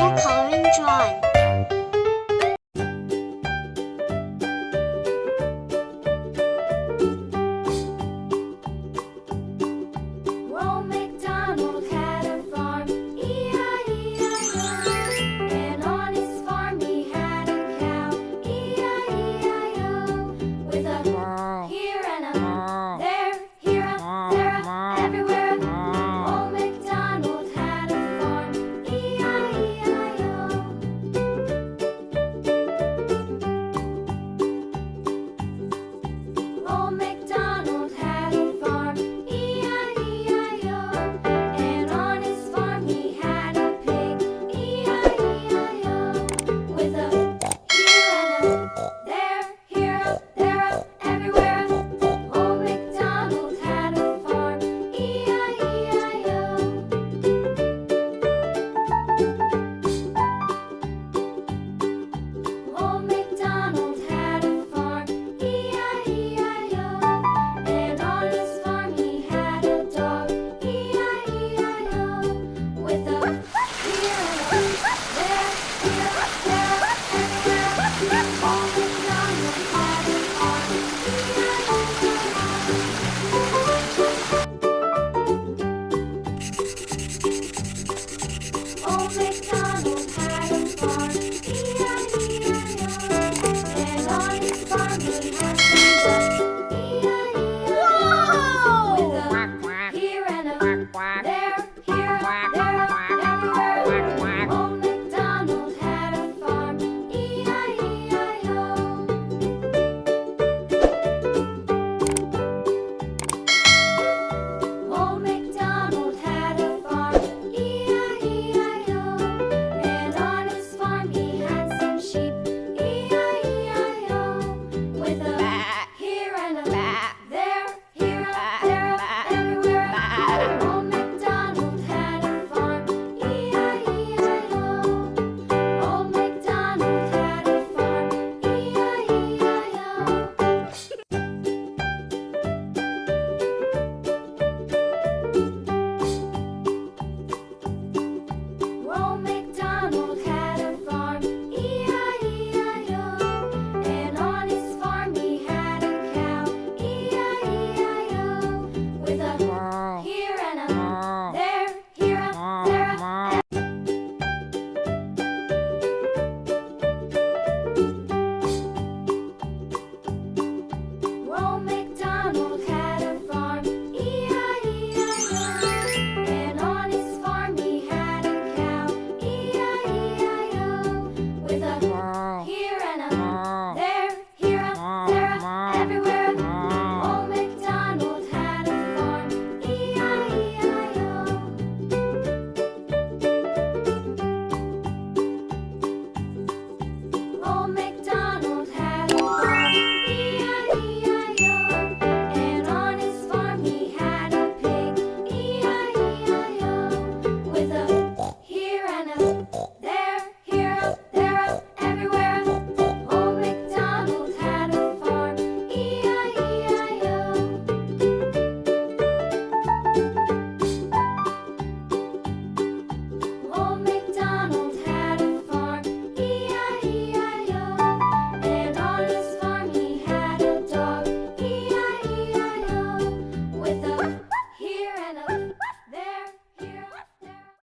Masha coloring drawing. Old MacDonald had a farm, E-I-E-I-O. And on his farm he had a cow, E-I-E-I-O. With a here and a there, here a, there a, everywhere. Old MacDonald had a farm, E-I-E-I-O. Old MacDonald had a farm, E-I-E-I-O. And on his farm he had a pig, E-I-E-I-O. With a here and a there, here a, there a, everywhere. Old MacDonald had a farm, E-I-E-I-O. Old MacDonald had a farm, E-I-E-I-O. And on his farm he had a dog, E-I-E-I-O. With a here and a there, here, there, everywhere. Old MacDonald had a farm, E-I-E-I-O. Old MacDonald